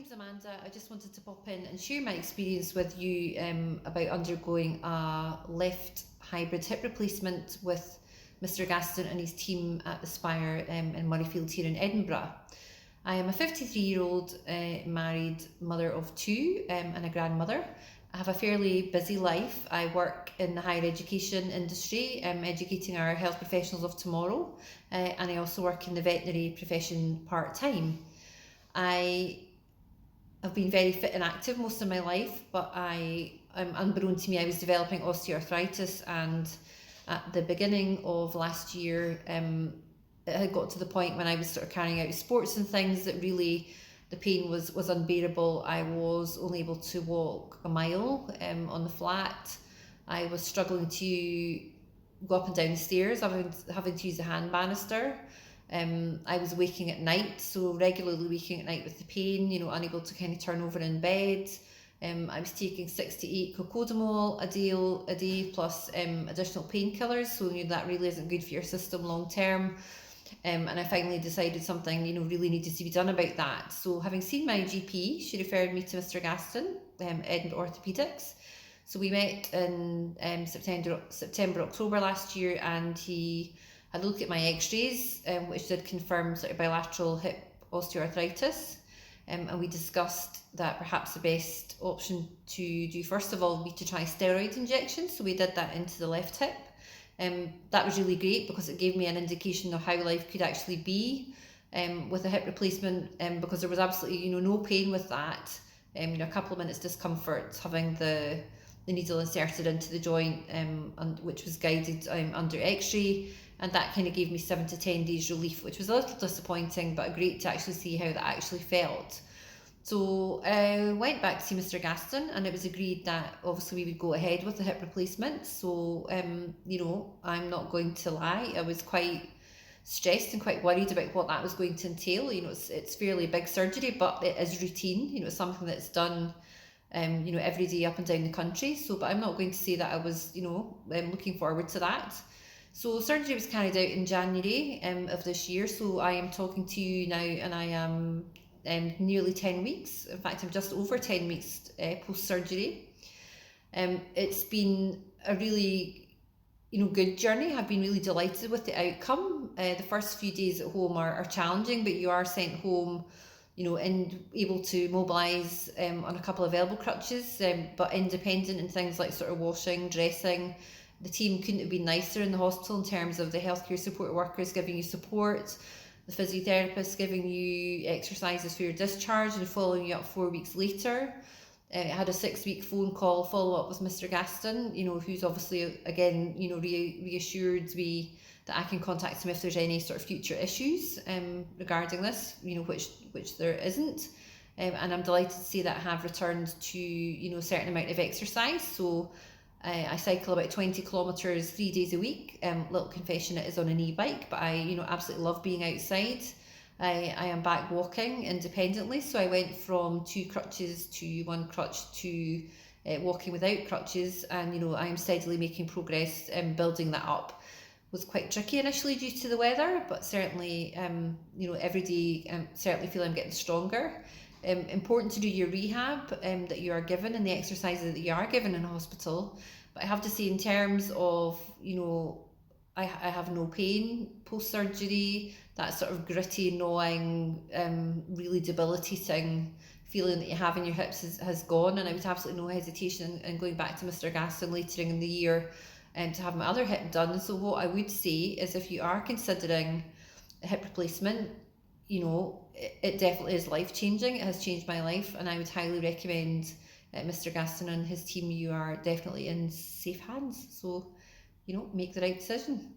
name's Amanda. I just wanted to pop in and share my experience with you about undergoing a left hybrid hip replacement with Mr. Gaston and his team at the Spire in Murrayfield here in Edinburgh. I am a 53-year-old married mother of two and a grandmother. I have a fairly busy life. I work in the higher education industry, educating our health professionals of tomorrow, and I also work in the veterinary profession part-time. I have been very fit and active most of my life, but unbeknown to me, I was developing osteoarthritis, and at the beginning of last year, it had got to the point when I was sort of carrying out sports and things that really the pain was unbearable. I was only able to walk a mile on the flat. I was struggling to go up and down the stairs, having to use a hand banister. I was waking at night, so regularly waking at night with the pain, unable to kind of turn over in bed. I was taking 6 to 8 cocodamol a day plus additional painkillers, so that really isn't good for your system long term. And I finally decided something really needed to be done about that. So having seen my GP, she referred me to Mr. Gaston, Edinburgh Orthopaedics. So we met in September, October last year, and he had looked at my x-rays, which did confirm sort of bilateral hip osteoarthritis. And we discussed that perhaps the best option to do first of all would be to try steroid injections. So we did that into the left hip. That was really great because it gave me an indication of how life could actually be with a hip replacement, because there was absolutely no pain with that. A couple of minutes discomfort having the needle inserted into the joint, and which was guided under x-ray, and that kind of gave me 7 to 10 days relief, which was a little disappointing, but great to actually see how that actually felt. So I went back to see Mr. Gaston, and it was agreed that obviously we would go ahead with the hip replacement. So I'm not going to lie, I was quite stressed and quite worried about what that was going to entail. It's fairly big surgery, but it is routine. It's something that's done every day up and down the country. So, but I'm not going to say that I was looking forward to that. So surgery was carried out in January of this year. So I am talking to you now, and I am nearly 10 weeks. In fact, I'm just over 10 weeks post-surgery. It's been a really good journey. I've been really delighted with the outcome. The first few days at home are challenging, but you are sent home and able to mobilise on a couple of elbow crutches, but independent in things like sort of washing, dressing. The team couldn't have been nicer in the hospital in terms of the healthcare support workers giving you support, the physiotherapists giving you exercises for your discharge and following you up 4 weeks later. I had a 6-week phone call follow-up with Mr. Gaston, who's obviously, again, reassured me that I can contact him if there's any sort of future issues regarding this, which there isn't. And I'm delighted to say that I have returned to, a certain amount of exercise. So I cycle about 20 kilometres 3 days a week. Little confession, it is on an e-bike, but I, absolutely love being outside. I am back walking independently, so I went from 2 crutches to 1 crutch to walking without crutches, and I am steadily making progress building that up. It was quite tricky initially due to the weather, but certainly every day certainly feel I'm getting stronger. Important to do your rehab that you are given and the exercises that you are given in hospital, but I have to say in terms of I have no pain post-surgery. That sort of gritty, gnawing, really debilitating feeling that you have in your hips has gone, and I would absolutely no hesitation in going back to Mr. Gaston later in the year to have my other hip done. So what I would say is, if you are considering a hip replacement, it definitely is life-changing. It has changed my life, and I would highly recommend Mr. Gaston and his team. You are definitely in safe hands. So, make the right decision.